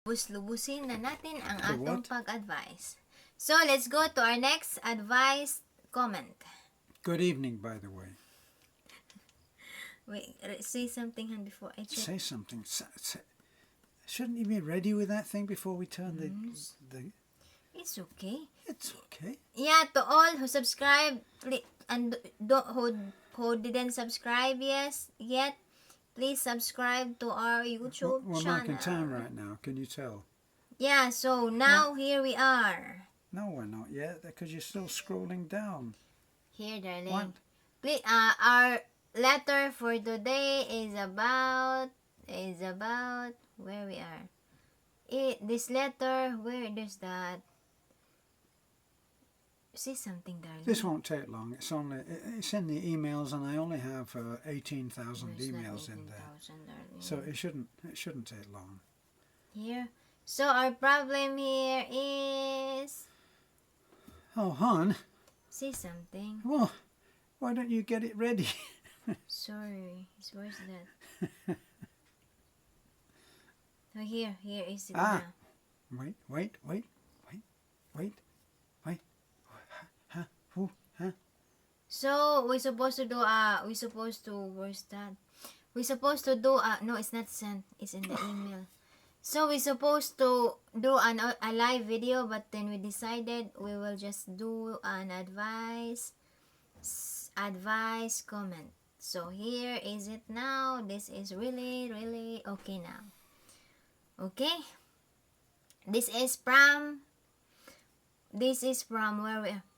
Lubusin na natin ang To atong what? pag-advise. So, let's go to our next advice comment. Good evening, by the way. Wait, say something before I check. Say something. Shouldn't you be ready with that thing before we turn the... It's okay. It's okay. Yeah, to all who subscribe and who didn't subscribe yet, please subscribe to our YouTube We're channel. marking time right now. Can you tell? Yeah, so now here we are. No, we're not yet, because you're still scrolling down. Here, darling. What? Please, our letter for today is about where we are. This letter, where there's that. Say something, darling. This won't take long. It's in the emails, and I only have 18,000 emails in there. So it shouldn't take long. Here. So our problem here is. Oh, hon. Say something. Well, why don't you get it ready? Sorry, it's worse than that. So here is it Ah. now. Wait. Huh? So we're supposed to do where's that? We're supposed to do no, it's not sent. It's in the email. So we're supposed to do a live video, but then we decided we will just do an advice comment. So here is it now. This is really okay now. Okay. This is from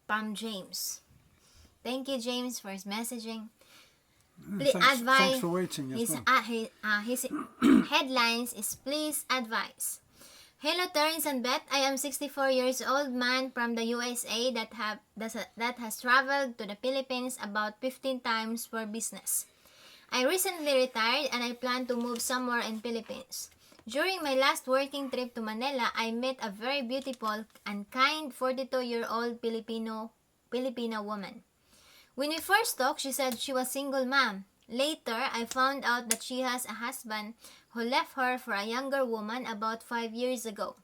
from James. Thank you, James, for his messaging. Please advise. Thanks for waiting as well. His headlines is please advise. Hello, Terrence and Beth. I am 64 years old man from the USA that has traveled to the Philippines about 15 times for business. I recently retired and I plan to move somewhere in Philippines. During my last working trip to Manila, I met a very beautiful and kind 42-year-old Filipina woman. When we first talked, she said she was single mom. Later, I found out that she has a husband who left her for a younger woman about 5 years ago.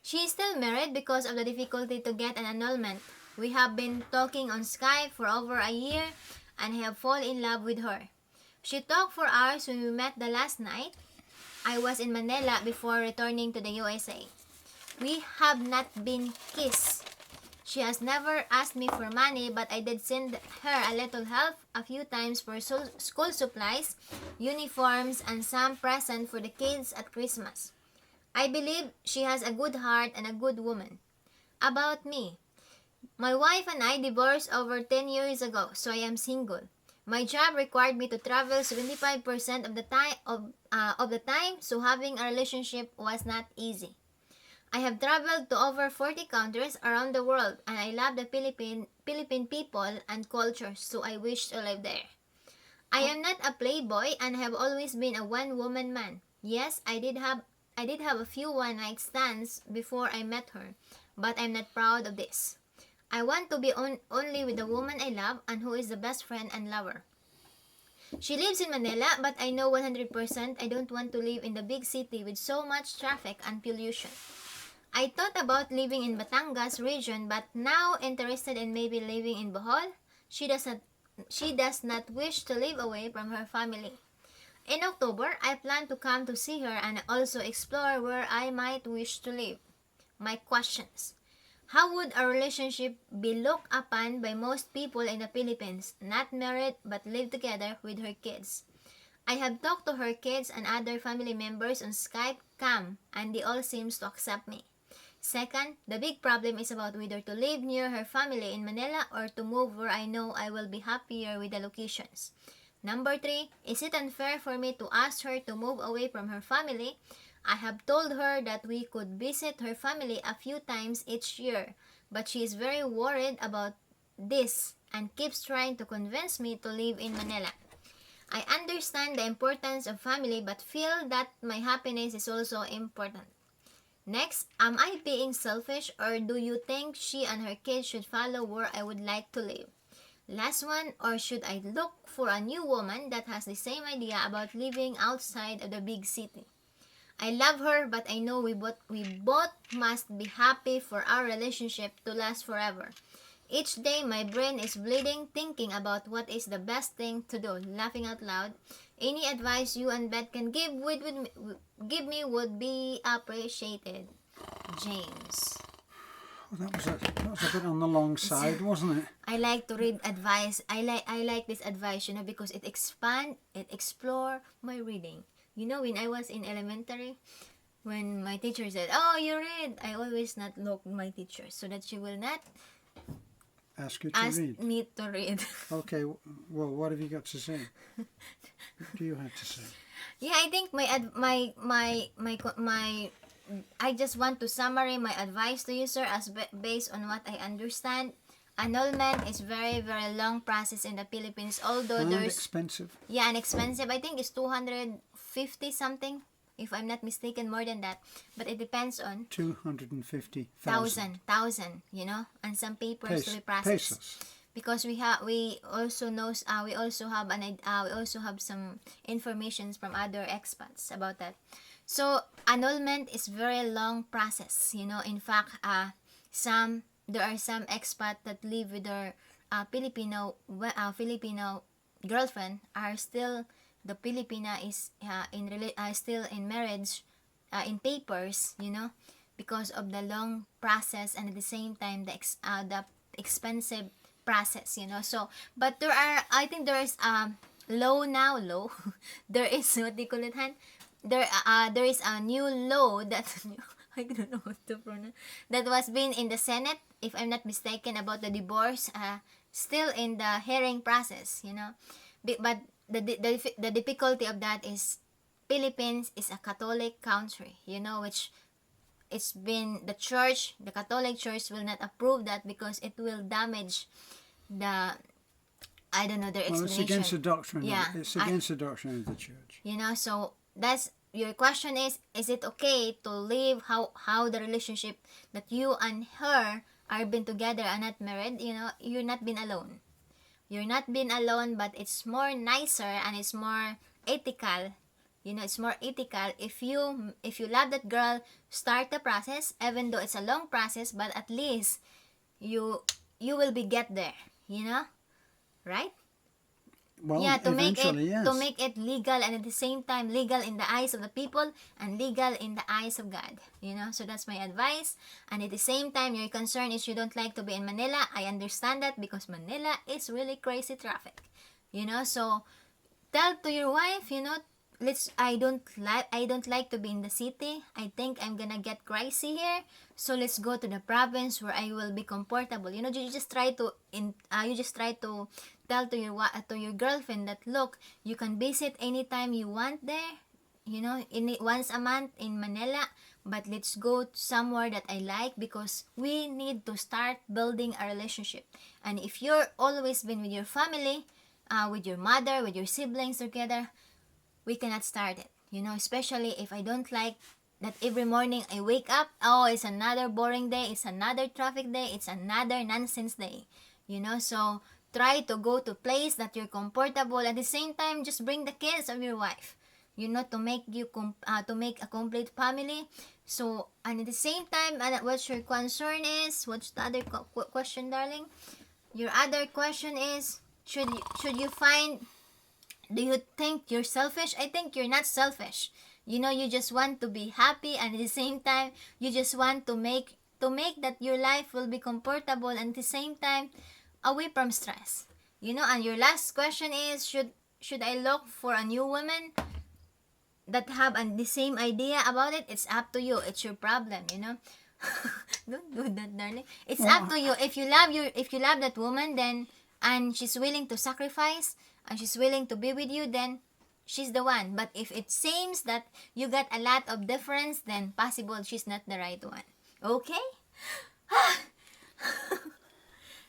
She is still married because of the difficulty to get an annulment. We have been talking on Skype for over a year and I have fallen in love with her. She talked for hours when we met the last night. I was in Manila before returning to the USA. We have not been kissed. She has never asked me for money, but I did send her a little help a few times for school supplies, uniforms, and some present for the kids at Christmas. I believe she has a good heart and a good woman. About me. My wife and I divorced over 10 years ago, so I am single. My job required me to travel 75% of the time, so having a relationship was not easy. I have traveled to over 40 countries around the world and I love the Philippine people and culture, so I wish to live there. I am not a playboy and have always been a one-woman man. Yes, I did have a few one-night stands before I met her, but I'm not proud of this. I want to be only with the woman I love and who is the best friend and lover. She lives in Manila, but I know 100% I don't want to live in the big city with so much traffic and pollution. I thought about living in Batangas region, but now interested in maybe living in Bohol. She does not wish to live away from her family. In October, I plan to come to see her and also explore where I might wish to live. My questions. How would a relationship be looked upon by most people in the Philippines, not married but live together with her kids? I have talked to her kids and other family members on Skype cam and they all seem to accept me. Second, the big problem is about whether to live near her family in Manila or to move where I know I will be happier with the locations. Number 3, is it unfair for me to ask her to move away from her family? I have told her that we could visit her family a few times each year, but she is very worried about this and keeps trying to convince me to live in Manila. I understand the importance of family but feel that my happiness is also important. Next, am I being selfish or do you think she and her kids should follow where I would like to live? Last one, or should I look for a new woman that has the same idea about living outside of the big city? I love her, but I know we both must be happy for our relationship to last forever. Each day my brain is bleeding thinking about what is the best thing to do. Laughing out loud. Any advice you and Beth can give me would be appreciated. James. Well, that was a bit on the long side, wasn't it? I like to read advice. I like this advice, because it explore my reading. When I was in elementary, when my teacher said, "Oh, you read," I always not look my teacher so that she will not Ask you to ask read. me to read. Okay, well, what have you got to say? What do you have to say? Yeah, I think my I just want to summarize my advice to you, sir, as based on what I understand. Annulment is very very long process in the Philippines. Although And there's expensive. yeah, and expensive. I think it's 250 something, if I'm not mistaken, more than that. But it depends on 250,000 thousand, and some papers to be processed. pesos. Because we also have some informations from other expats about that. So annulment is very long process. In fact, there are some expat that live with their Filipino girlfriend are still the Filipina is still in marriage, in papers, because of the long process, and at the same time the expensive process. So but I think there is law there is what do you call it, Han? There is a new law that I don't know what to pronounce, that was being in the Senate, if I'm not mistaken, about the divorce, still in the hearing process. But the difficulty of that is Philippines is a Catholic country, which it's been the Catholic Church will not approve that because it will damage the, I don't know, their Well, explanation. it's against the doctrine. Yeah, It's against the doctrine of the church. So that's your question is it okay to live how the relationship that you and her are been together and not married? You're not been alone. You're not been alone, but it's more nicer and it's more ethical. It's more ethical if you love that girl, start the process, even though it's a long process, but at least you will be get there. Right? Well, Yeah, to make yes. it legal, and at the same time legal in the eyes of the people and legal in the eyes of God. So that's my advice. And at the same time, your concern is you don't like to be in Manila. I understand that because Manila is really crazy traffic. So tell to your wife, I don't like to be in the city. I think I'm gonna get crazy here. So let's go to the province where I will be comfortable. You just try to tell to your girlfriend that, look, you can visit anytime you want there. Once a month in Manila, but let's go somewhere that I like, because we need to start building a relationship. And if you're always been with your family, with your mother, with your siblings together, we cannot start it. Especially if I don't like that every morning I wake up, oh, it's another boring day, it's another traffic day, it's another nonsense day. So try to go to place that you're comfortable. At the same time, just bring the kids of your wife. To make a complete family. So, and at the same time, what's your concern is? What's the other question, darling? Your other question is, should you find, do you think you're selfish? I think you're not selfish. You just want to be happy, and at the same time, you just want to make that your life will be comfortable, and at the same time, away from stress. And your last question is, should I look for a new woman that have the same idea about it? It's up to you. It's your problem. Don't do that, darling. It's up to you. If you love that woman, then, and she's willing to sacrifice, and she's willing to be with you, then she's the one. But if it seems that you got a lot of difference, then possible she's not the right one. Okay?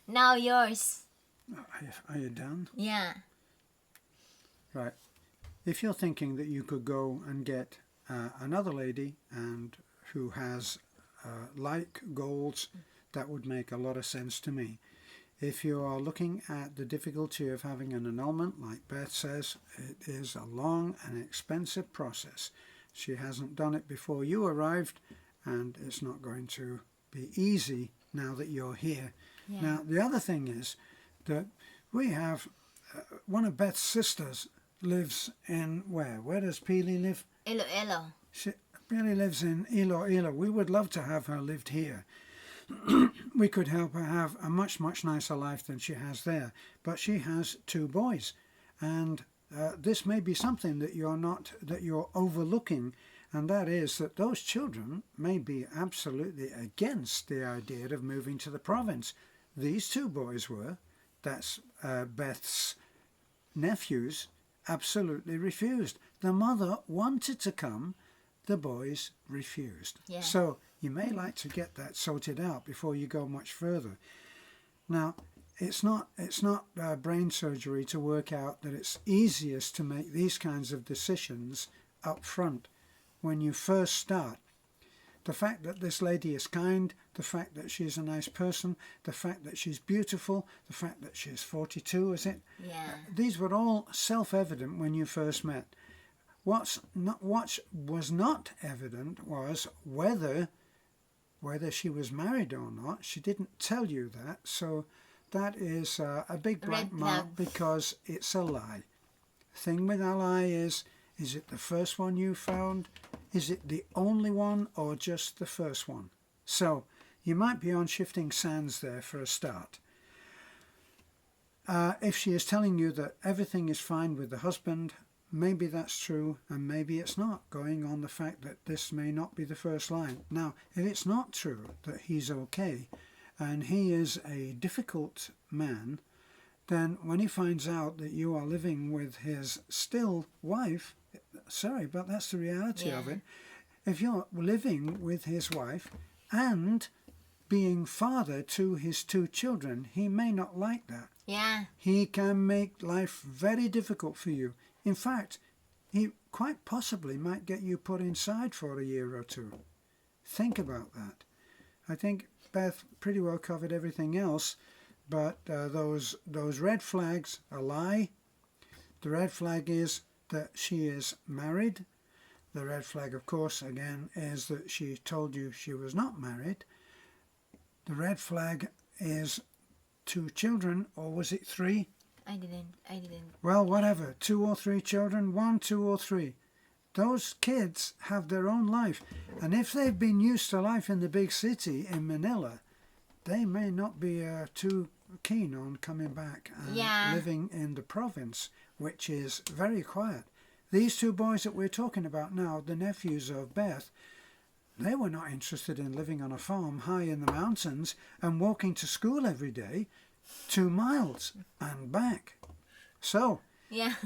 Now yours. Are you done? Yeah. Right. If you're thinking that you could go and get another lady and who has like goals, that would make a lot of sense to me. If you are looking at the difficulty of having an annulment, like Beth says, it is a long and expensive process. She hasn't done it before you arrived, and it's not going to be easy now that you're here. Yeah. Now, the other thing is that we have one of Beth's sisters lives in where? Where does Peely live? Iloilo. Peely lives in Iloilo. We would love to have her lived here. We could help her have a much, much nicer life than she has there. But she has 2 boys, and this may be something that you're overlooking, and that is that those children may be absolutely against the idea of moving to the province. These 2 boys were. That's Beth's nephews. Absolutely refused. The mother wanted to come. The boys refused. Yeah. So you may like to get that sorted out before you go much further. Now, it's not brain surgery to work out that it's easiest to make these kinds of decisions up front when you first start. The fact that this lady is kind, the fact that she's a nice person, the fact that she's beautiful, the fact that she's 42, is it? Yeah. These were all self-evident when you first met. What was not evident was whether she was married or not. She didn't tell you that, so that is a big black mark because it's a lie. Thing with a lie is it the first one you found? Is it the only one or just the first one? So you might be on shifting sands there for a start. If she is telling you that everything is fine with the husband, maybe that's true and maybe it's not, going on the fact that this may not be the first line. Now, if it's not true that he's okay and he is a difficult man, then when he finds out that you are living with his still wife, sorry, but that's the reality of it. If you're living with his wife and being father to his 2 children, he may not like that. Yeah. He can make life very difficult for you. In fact, he quite possibly might get you put inside for a year or 2. Think about that. I think Beth pretty well covered everything else, but those red flags, a lie. The red flag is that she is married. The red flag, of course, again, is that she told you she was not married. The red flag is 2 children, or was it 3? I didn't. Well, whatever. 2 or 3 children, 1, 2 or 3. Those kids have their own life. And if they've been used to life in the big city in Manila, they may not be too keen on coming back and living in the province, which is very quiet. These 2 boys that we're talking about now, the nephews of Beth, they were not interested in living on a farm high in the mountains and walking to school every day 2 miles and back. So,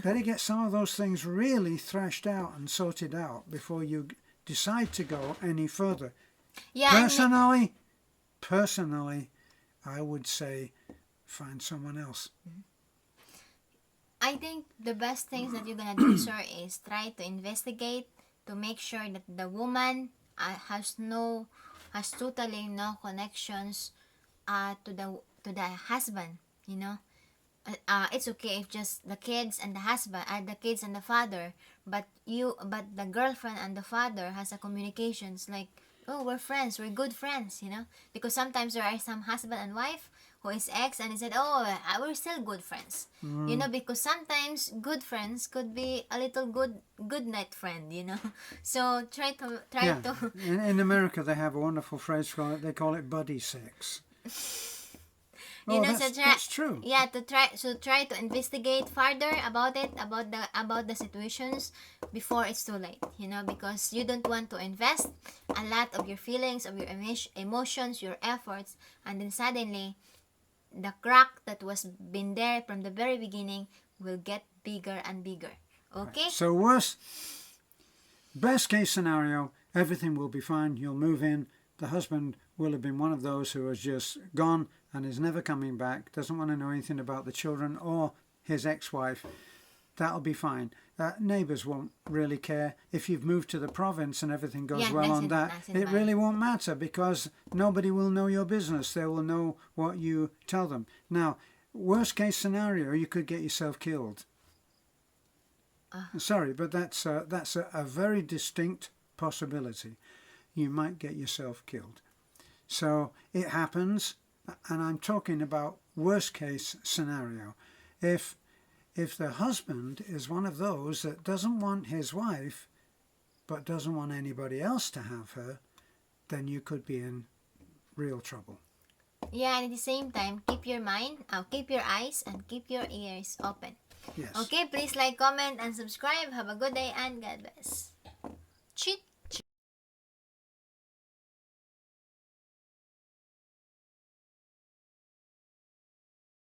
better get some of those things really thrashed out and sorted out before you decide to go any further. Yeah. Personally, I would say find someone else. I think the best things that you're gonna do, sir, is try to investigate to make sure that the woman has totally no connections to the husband. You know, it's okay if just the kids and the husband, the kids and the father, but the girlfriend and the father has a communications like, oh, we're friends, we're good friends, you know, because sometimes there are some husband and wife who is ex and he said, oh, we're still good friends, you know, because sometimes good friends could be a little good night friend, you know. So try to in America they have a wonderful phrase for it. They call it buddy sex. You know, that's true. Yeah, try to investigate further about it, about the situations before it's too late. You know, because you don't want to invest a lot of your feelings, of your emotions, your efforts, and then suddenly the crack that was been there from the very beginning will get bigger and bigger. Okay. Right. So best case scenario, everything will be fine. You'll move in. The husband will have been one of those who has just gone and is never coming back, doesn't want to know anything about the children or his ex-wife. That'll be fine. Neighbours won't really care. If you've moved to the province and everything goes well on that, it really won't matter because nobody will know your business. They will know what you tell them. Now, worst case scenario, you could get yourself killed. Sorry, but that's a very distinct possibility. You might get yourself killed. So it happens, and I'm talking about worst case scenario. If the husband is one of those that doesn't want his wife but doesn't want anybody else to have her, then you could be in real trouble. Yeah, and at the same time, keep your eyes, and keep your ears open. Yes. Okay, please like, comment, and subscribe. Have a good day and God bless. Cheat.